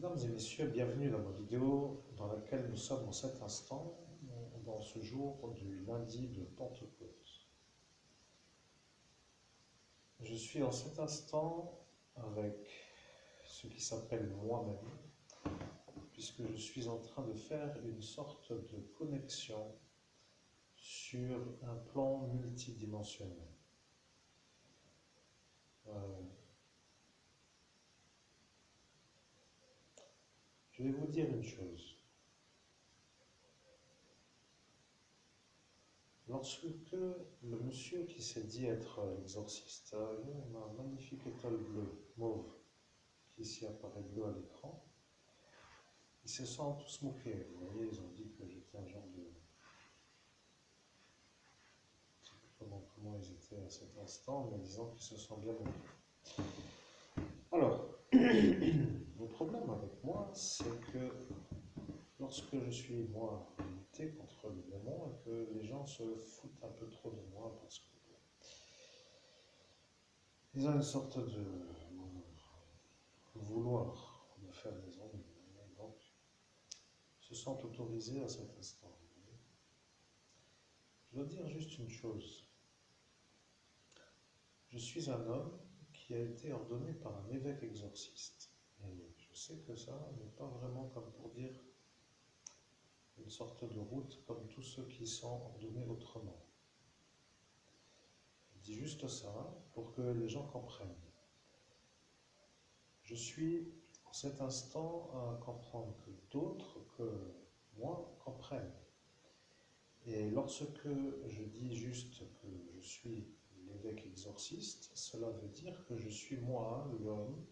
Mesdames et messieurs, bienvenue dans ma vidéo dans laquelle nous sommes en cet instant, dans ce jour du lundi de Pentecôte. Je suis en cet instant avec ce qui s'appelle moi-même, puisque je suis en train de faire une sorte de connexion sur un plan multidimensionnel. Je vais vous dire une chose. Lorsque le monsieur qui s'est dit être l'exorciste a eu un magnifique étoile bleue, mauve, qui ici apparaît bleu à l'écran, ils se sont tous moqués. Vous voyez, ils ont dit que j'étais un genre de... Je ne sais plus comment ils étaient à cet instant, mais disons qu'ils se sont bien moqués. Alors, le problème avec moi, c'est que lorsque je suis, moi, en lutte contre le démon et que les gens se foutent un peu trop de moi parce que ils ont une sorte de vouloir me faire des ennuis. Donc, se sentent autorisés à cet instant. Je dois dire juste une chose. Je suis un homme qui a été ordonné par un évêque exorciste. Et je sais que ça n'est pas vraiment comme pour dire une sorte de route comme tous ceux qui sont ordonnés autrement. Je dis juste ça pour que les gens comprennent. Je suis en cet instant à comprendre que d'autres que moi comprennent. Et lorsque je dis juste que je suis l'évêque exorciste, cela veut dire que je suis moi, l'homme,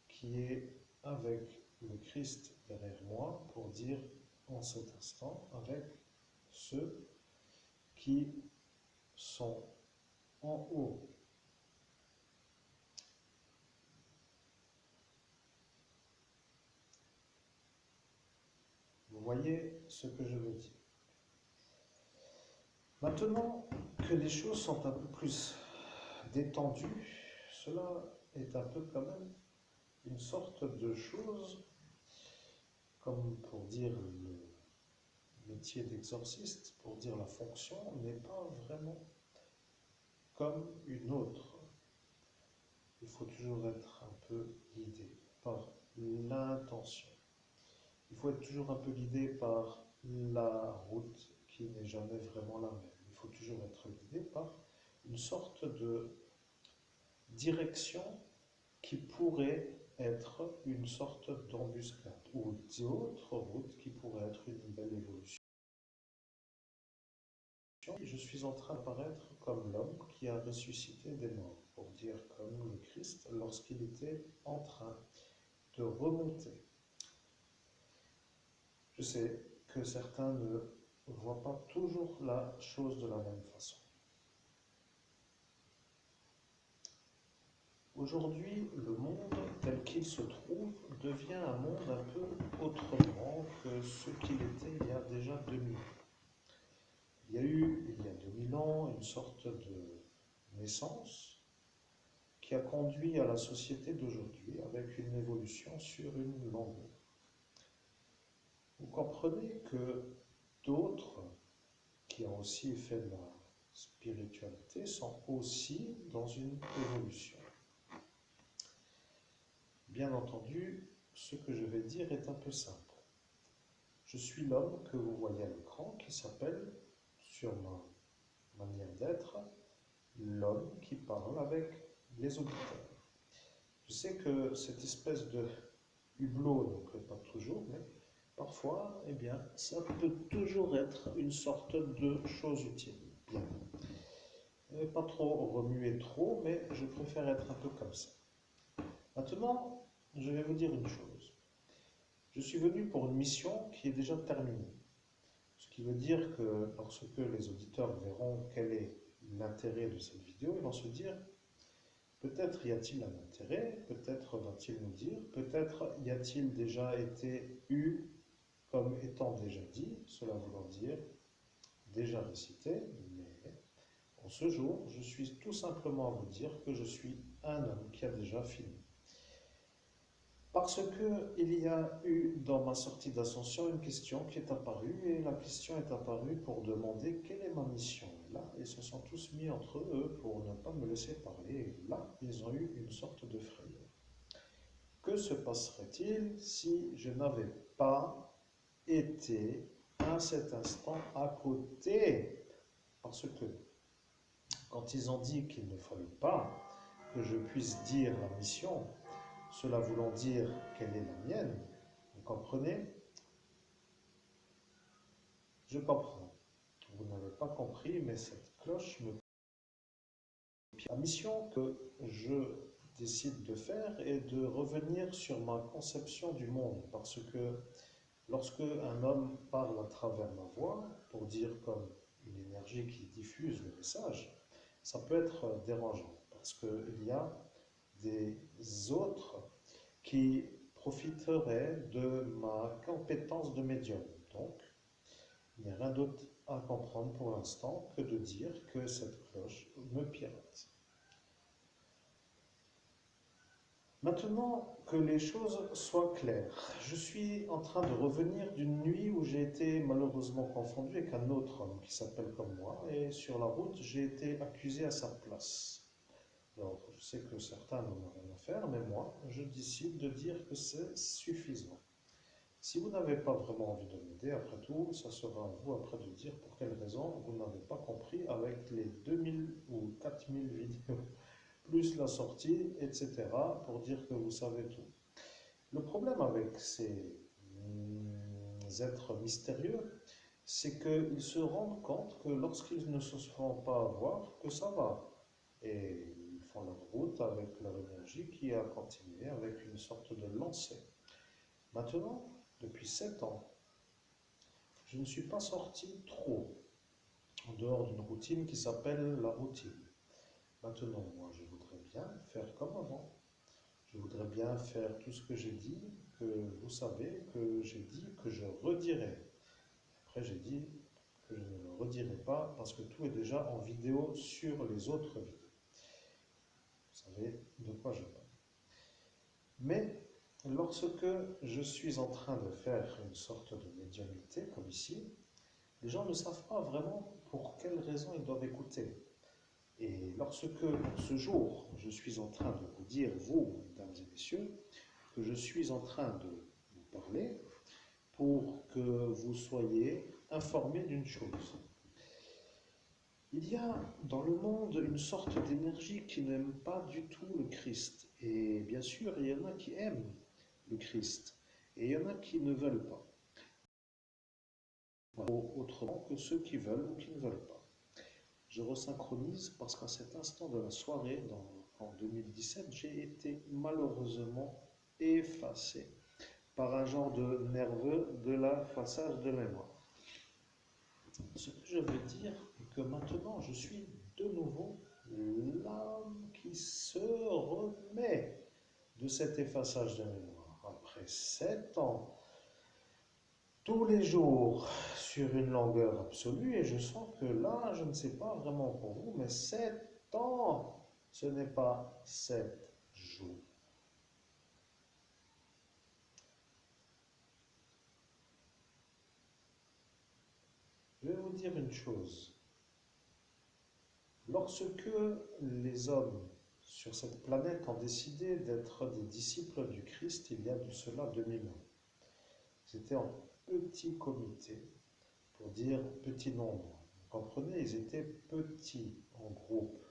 qui est avec le Christ derrière moi pour dire en cet instant avec ceux qui sont en haut. Vous voyez ce que je veux dire. Maintenant que les choses sont un peu plus détendues, cela est un peu quand même une sorte de chose, comme pour dire le métier d'exorciste, pour dire la fonction, n'est pas vraiment comme une autre. Il faut toujours être un peu guidé par l'intention. Il faut être toujours un peu guidé par la route qui n'est jamais vraiment la même. Il faut toujours être guidé par une sorte de direction qui pourrait être une sorte d'embuscade ou d'autres routes qui pourraient être une belle évolution. Je suis en train d'apparaître comme l'homme qui a ressuscité des morts, pour dire comme le Christ lorsqu'il était en train de remonter. Je sais que certains ne voient pas toujours la chose de la même façon. Aujourd'hui, le monde tel qu'il se trouve devient un monde un peu autrement que ce qu'il était il y a déjà 2000 ans. Il y a eu, il y a 2000 ans, une sorte de naissance qui a conduit à la société d'aujourd'hui avec une évolution sur une longueur. Vous comprenez que d'autres qui ont aussi fait de la spiritualité sont aussi dans une évolution. Bien entendu, ce que je vais dire est un peu simple. Je suis l'homme que vous voyez à l'écran qui s'appelle, sur ma manière d'être, l'homme qui parle avec les auditeurs. Je sais que cette espèce de hublot ne plaît pas toujours, mais parfois, eh bien, ça peut toujours être une sorte de chose utile. Bien. Pas trop remuer trop, mais je préfère être un peu comme ça. Maintenant, je vais vous dire une chose. Je suis venu pour une mission qui est déjà terminée. Ce qui veut dire que lorsque les auditeurs verront quel est l'intérêt de cette vidéo, ils vont se dire peut-être y a-t-il un intérêt, peut-être va-t-il nous dire, peut-être y a-t-il déjà été eu comme étant déjà dit, cela voulant dire déjà récité, mais en ce jour, je suis tout simplement à vous dire que je suis un homme qui a déjà fini. Parce que il y a eu dans ma sortie d'ascension une question qui est apparue et la question est apparue pour demander quelle est ma mission. Et là, ils se sont tous mis entre eux pour ne pas me laisser parler. Et là, ils ont eu une sorte de frayeur. Que se passerait-il si je n'avais pas été à cet instant à côté? Parce que quand ils ont dit qu'il ne fallait pas que je puisse dire la mission, cela voulant dire quelle est la mienne, vous comprenez? Je comprends. Vous n'avez pas compris, mais cette cloche me... La mission que je décide de faire est de revenir sur ma conception du monde, parce que lorsque un homme parle à travers ma voix, pour dire comme une énergie qui diffuse le message, ça peut être dérangeant, parce qu'il y a des autres qui profiteraient de ma compétence de médium. Donc, il n'y a rien d'autre à comprendre pour l'instant que de dire que cette cloche me pirate. Maintenant que les choses soient claires, je suis en train de revenir d'une nuit où j'ai été malheureusement confondu avec un autre homme qui s'appelle comme moi, et sur la route, j'ai été accusé à sa place. Alors, je sais que certains n'en ont rien à faire, mais moi, je décide de dire que c'est suffisant. Si vous n'avez pas vraiment envie de m'aider, après tout, ça sera à vous après de dire pour quelle raison vous n'avez pas compris avec les 2000 ou 4000 vidéos, plus la sortie, etc., pour dire que vous savez tout. Le problème avec ces êtres mystérieux, c'est qu'ils se rendent compte que lorsqu'ils ne se font pas avoir, que ça va. Et ils font leur route avec leur énergie qui a continué avec une sorte de lancée. Maintenant, depuis 7 ans, je ne suis pas sorti trop en dehors d'une routine qui s'appelle la routine. Maintenant, moi, je voudrais bien faire comme avant. Je voudrais bien faire tout ce que j'ai dit, que vous savez, que j'ai dit, que je redirai. Après, j'ai dit que je ne le redirai pas parce que tout est déjà en vidéo sur les autres vidéos. Vous savez de quoi je parle. Mais lorsque je suis en train de faire une sorte de médiumnité, comme ici, les gens ne savent pas vraiment pour quelles raisons ils doivent écouter. Et lorsque, ce jour, je suis en train de vous dire, vous, mesdames et messieurs, que je suis en train de vous parler pour que vous soyez informés d'une chose. Il y a dans le monde une sorte d'énergie qui n'aime pas du tout le Christ. Et bien sûr, il y en a qui aiment le Christ. Et il y en a qui ne veulent pas. Autrement que ceux qui veulent ou qui ne veulent pas. Je resynchronise parce qu'à cet instant de la soirée, en 2017, j'ai été malheureusement effacé par un genre de nerveux de la passage de mémoire. Ce que je veux dire est que maintenant je suis de nouveau l'âme qui se remet de cet effaçage de mémoire. Après 7 ans, tous les jours, sur une longueur absolue, et je sens que là, je ne sais pas vraiment pour vous, mais 7 ans, ce n'est pas 7 jours. Je vais vous dire une chose. Lorsque les hommes sur cette planète ont décidé d'être des disciples du Christ, il y a de cela 2000 ans, c'était en petit comité, pour dire petit nombre. Vous comprenez, ils étaient petits en groupe.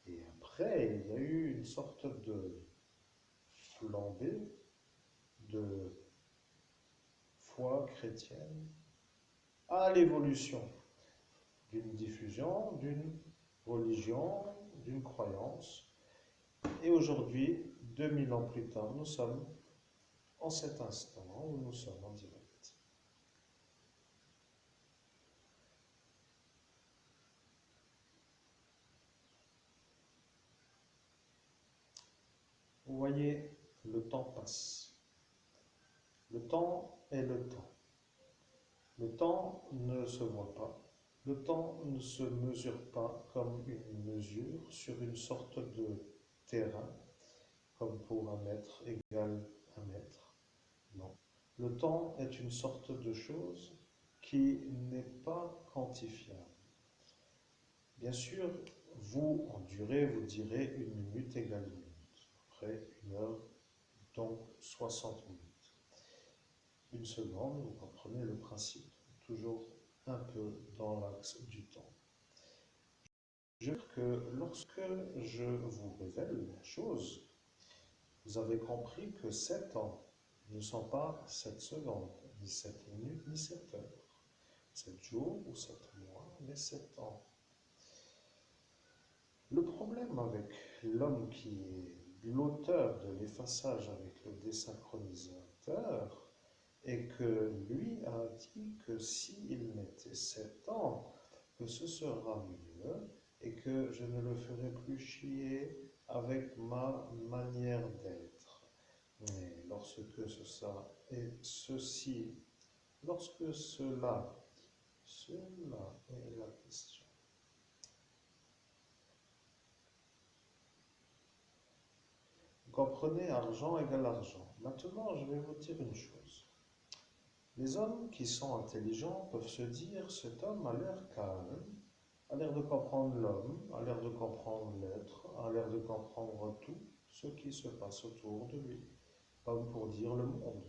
Et après, il y a eu une sorte de flambée de foi chrétienne à l'évolution d'une diffusion, d'une religion, d'une croyance. Et aujourd'hui, 2000 ans plus tard, nous sommes en cet instant où nous sommes en direct. Vous voyez, le temps passe. Le temps est le temps. Le temps ne se voit pas. Le temps ne se mesure pas comme une mesure sur une sorte de terrain, comme pour un mètre égale 1 mètre. Non. Le temps est une sorte de chose qui n'est pas quantifiable. Bien sûr, vous, en durée, vous direz 1 minute égale 1 minute. Après 1 heure, donc 60 minutes. 1 seconde, vous comprenez le principe. Toujours un peu dans l'axe du temps. Je veux dire que lorsque je vous révèle la chose, vous avez compris que 7 ans ne sont pas 7 secondes, ni 7 minutes, ni 7 heures. 7 jours ou 7 mois, mais 7 ans. Le problème avec l'homme qui est l'auteur de l'effaçage avec le désynchronisateur est que lui a dit que s'il mettait 7 ans, que ce sera mieux et que je ne le ferai plus chier avec ma manière d'être. Mais lorsque cela est ceci, lorsque cela est la question. Vous comprenez, argent égale argent. Maintenant, je vais vous dire une chose. Les hommes qui sont intelligents peuvent se dire, cet homme a l'air calme, a l'air de comprendre l'homme, a l'air de comprendre l'être, a l'air de comprendre tout ce qui se passe autour de lui, comme pour dire le monde.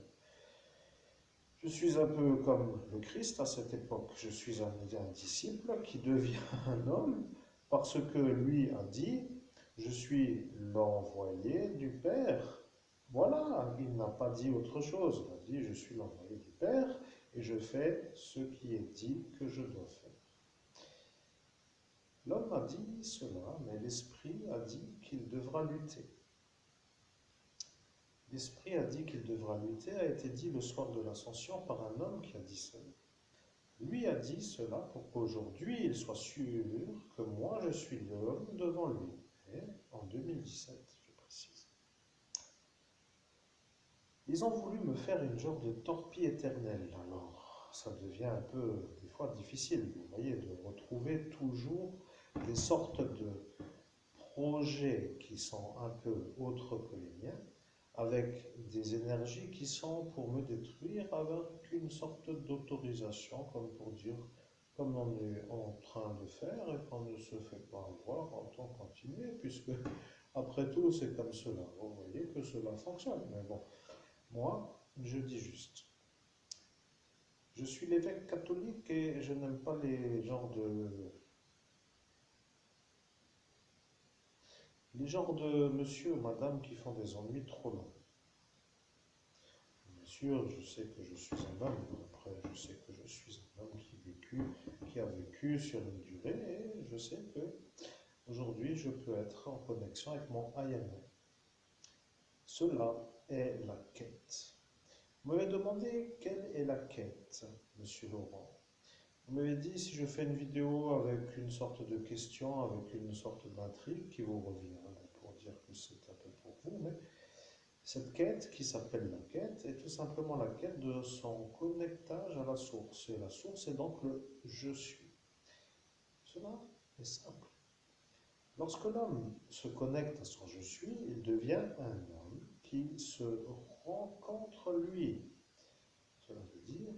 Je suis un peu comme le Christ à cette époque. Je suis un disciple qui devient un homme parce que lui a dit, je suis l'envoyé du Père. Voilà, il n'a pas dit autre chose. Il a dit, je suis l'envoyé du Père et je fais ce qui est dit que je dois faire. L'homme a dit cela, mais l'Esprit a dit qu'il devra lutter. L'Esprit a dit qu'il devra lutter, a été dit le soir de l'Ascension par un homme qui a dit cela. Lui a dit cela pour qu'aujourd'hui il soit sûr que moi je suis l'homme devant lui. Et en 2017, je précise. Ils ont voulu me faire une genre de torpille éternelle. Alors, ça devient un peu, des fois, difficile, vous voyez, de retrouver toujours des sortes de projets qui sont un peu autres que les miens, avec des énergies qui sont pour me détruire, avec une sorte d'autorisation, comme pour dire, comme on est en train de faire et qu'on ne se fait pas avoir, autant continuer, puisque après tout, c'est comme cela. Vous voyez que cela fonctionne. Mais bon, moi, je dis juste. Je suis l'évêque catholique et je n'aime pas les genres de monsieur ou madame qui font des ennuis trop longs. Bien sûr, je sais que je suis un homme, après je sais que je suis un homme qui a vécu sur une durée, et je sais que aujourd'hui je peux être en connexion avec mon Ayana. Cela est la quête. Vous m'avez demandé quelle est la quête, monsieur Laurent. Vous m'avez dit si je fais une vidéo avec une sorte de question, avec une sorte d'intrigue qui vous revient, pour dire que c'est un peu pour vous, mais cette quête qui s'appelle la quête est tout simplement la quête de son connectage à la source. Et la source est donc le je suis. Cela est simple. Lorsque l'homme se connecte à son je suis, il devient un homme qui se rencontre lui. Cela veut dire,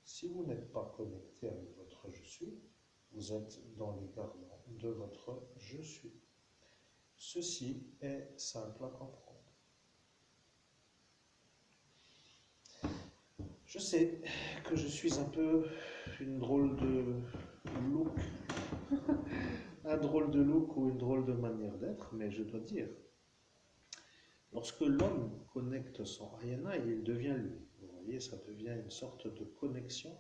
si vous n'êtes pas connecté avec votre je suis, vous êtes dans l'égarement de votre je suis. Ceci est simple à comprendre. Je sais que je suis un peu une drôle de look, un drôle de look ou une drôle de manière d'être, mais je dois dire, lorsque l'homme connecte son Ayana, il devient lui. Vous voyez, ça devient une sorte de connexion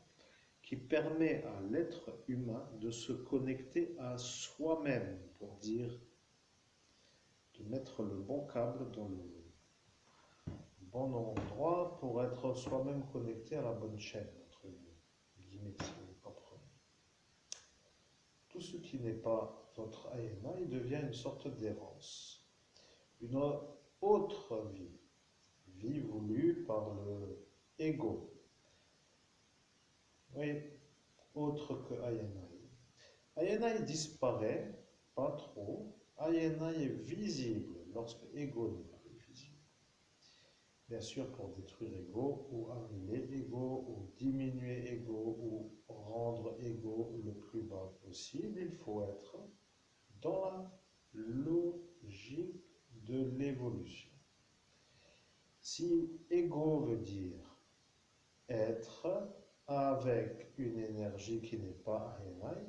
qui permet à l'être humain de se connecter à soi-même, pour dire, de mettre le bon câble dans le bon endroit pour être soi-même connecté à la bonne chaîne, entre guillemets, si vous comprenez. Tout ce qui n'est pas votre Ayana, il devient une sorte d'errance. Une autre vie voulue par le ego. Oui, autre que Ayana. Ayana disparaît, pas trop. Ayana est visible lorsque ego n'est pas visible. Bien sûr, pour détruire ego, ou annuler ego, ou diminuer ego, ou rendre ego le plus bas possible, il faut être dans la logique de l'évolution. Si ego veut dire être avec une énergie qui n'est pas Ayenai,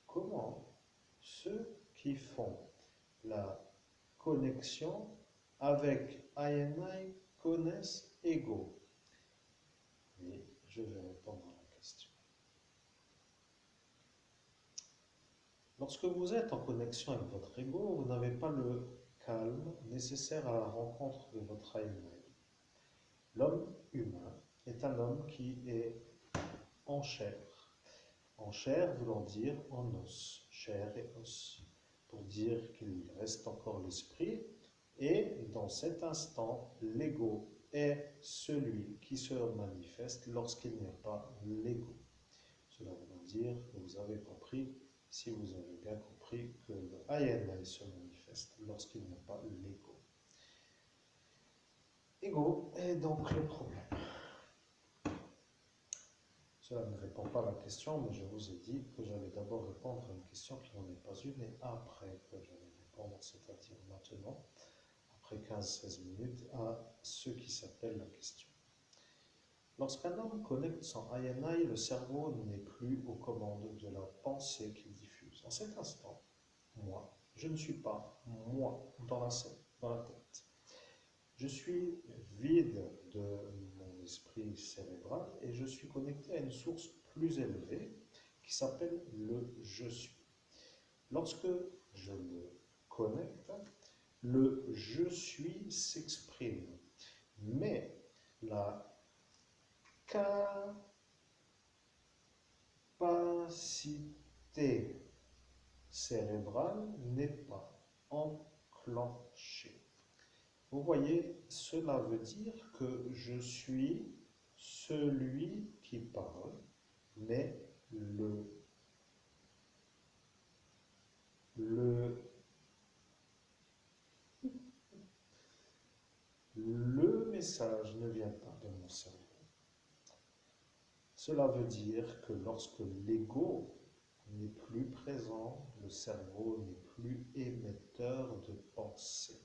comment ceux qui font la connexion avec Ayenai connaissent ego? Et je vais répondre à la question. Lorsque vous êtes en connexion avec votre ego, vous n'avez pas le calme nécessaire à la rencontre de votre Ayenai. L'homme humain est un homme qui est en chair voulant dire en os, chair et os, pour dire qu'il reste encore l'esprit, et dans cet instant, l'ego est celui qui se manifeste lorsqu'il n'y a pas l'ego. Cela veut dire que vous avez compris, si vous avez bien compris, que le Ayenai se manifeste lorsqu'il n'y a pas l'ego. Ego est donc le problème. Cela ne répond pas à la question, mais je vous ai dit que j'allais d'abord répondre à une question qui n'en est pas une, et après que j'allais répondre, c'est-à-dire maintenant, après 15-16 minutes, à ce qui s'appelle la question. Lorsqu'un homme connecte son Ayenai, le cerveau n'est plus aux commandes de la pensée qu'il diffuse. En cet instant, moi, je ne suis pas moi dans la tête. Je suis vide de mon esprit cérébral et je suis connecté à une source plus élevée qui s'appelle le je suis. Lorsque je le connecte, le je suis s'exprime, mais la capacité cérébrale n'est pas enclenchée. Vous voyez, cela veut dire que je suis celui qui parle, mais le message ne vient pas de mon cerveau. Cela veut dire que lorsque l'ego n'est plus présent, le cerveau n'est plus émetteur de pensée.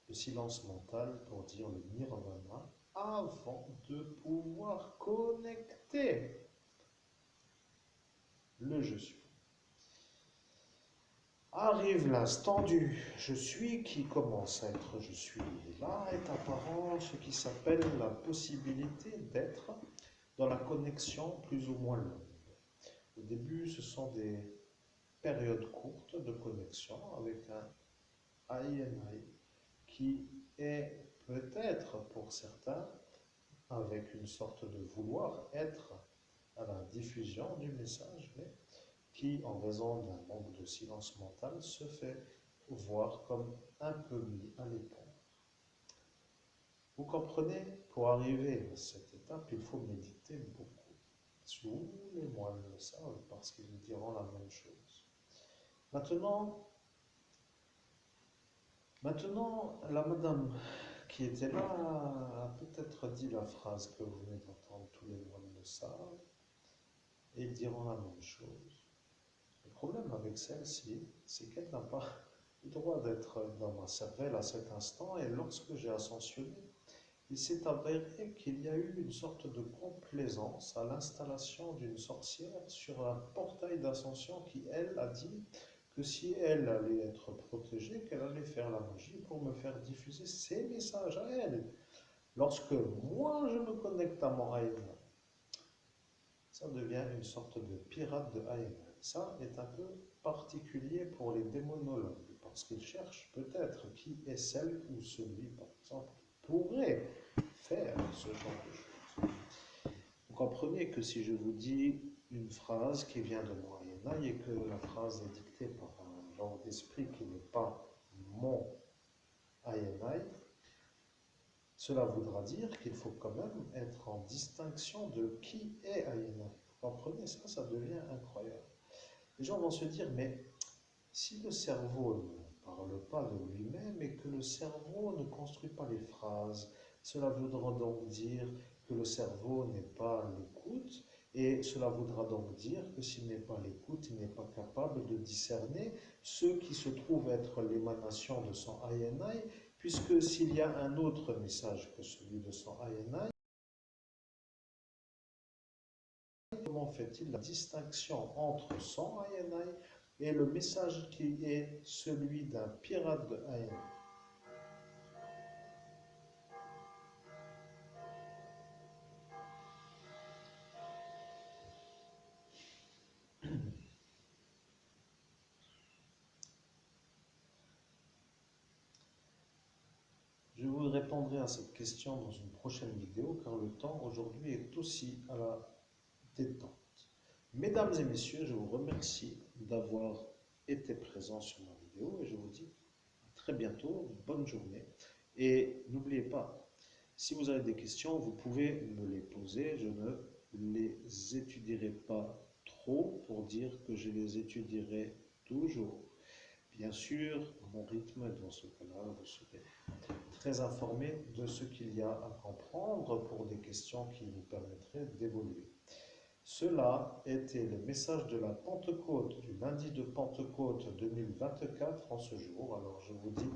Le silence mental pour dire le nirvana avant de pouvoir connecter le je suis. Arrive l'instant du je suis qui commence à être je suis. Et là est apparent ce qui s'appelle la possibilité d'être dans la connexion plus ou moins longue. Au début, ce sont des périodes courtes de connexion avec un Ayenai qui est peut-être pour certains avec une sorte de vouloir être à la diffusion du message, mais qui, en raison d'un manque de silence mental, se fait voir comme un peu mis à l'écart. Vous comprenez, pour arriver à cette étape, il faut méditer beaucoup. Tous les moines le savent parce qu'ils diront la même chose. Maintenant, la madame qui était là a peut-être dit la phrase que vous venez d'entendre, tous les moines le savent, et ils diront la même chose. Le problème avec celle-ci, c'est qu'elle n'a pas le droit d'être dans ma cervelle à cet instant, et lorsque j'ai ascensionné, il s'est avéré qu'il y a eu une sorte de complaisance à l'installation d'une sorcière sur un portail d'ascension qui, elle, a dit que si elle allait être protégée, qu'elle allait faire la magie pour me faire diffuser ses messages à elle. Lorsque moi, je me connecte à mon Aïna, ça devient une sorte de pirate de Aïna. Ça est un peu particulier pour les démonologues, parce qu'ils cherchent peut-être qui est celle ou celui, par exemple, qui pourrait faire ce genre de choses. Vous comprenez que si je vous dis une phrase qui vient de mon Aïna et que la phrase est dictée par un genre d'esprit qui n'est pas mon Aïna, cela voudra dire qu'il faut quand même être en distinction de qui est Aïna. Vous comprenez ça? Ça devient incroyable. Les gens vont se dire, mais si le cerveau ne parle pas de lui-même et que le cerveau ne construit pas les phrases, Cela voudra donc dire que le cerveau n'est pas à l'écoute, et cela voudra donc dire que s'il n'est pas à l'écoute, il n'est pas capable de discerner ce qui se trouve être l'émanation de son INI, puisque s'il y a un autre message que celui de son INI, comment fait-il la distinction entre son INI et le message qui est celui d'un pirate de INI? Je vous répondrai à cette question dans une prochaine vidéo, car le temps aujourd'hui est aussi à la détente. Mesdames et messieurs, je vous remercie d'avoir été présents sur ma vidéo et je vous dis à très bientôt, bonne journée. Et n'oubliez pas, si vous avez des questions, vous pouvez me les poser. Je ne les étudierai pas trop pour dire que je les étudierai toujours. Bien sûr, à mon rythme, dans ce cas-là, vous serez très informé de ce qu'il y a à comprendre pour des questions qui vous permettraient d'évoluer. Cela était le message de la Pentecôte, du lundi de Pentecôte 2024 en ce jour. Alors je vous dis,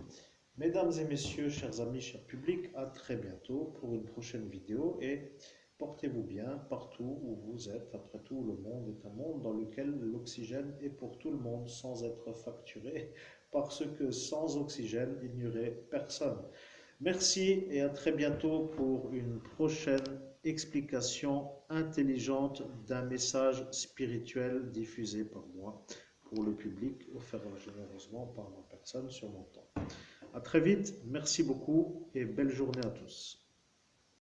mesdames et messieurs, chers amis, chers publics, à très bientôt pour une prochaine vidéo et portez-vous bien partout où vous êtes. Après tout, le monde est un monde dans lequel l'oxygène est pour tout le monde sans être facturé, parce que sans oxygène, il n'y aurait personne. Merci et à très bientôt pour une prochaine explication intelligente d'un message spirituel diffusé par moi pour le public, offert généreusement par ma personne sur mon temps. À très vite, merci beaucoup et belle journée à tous.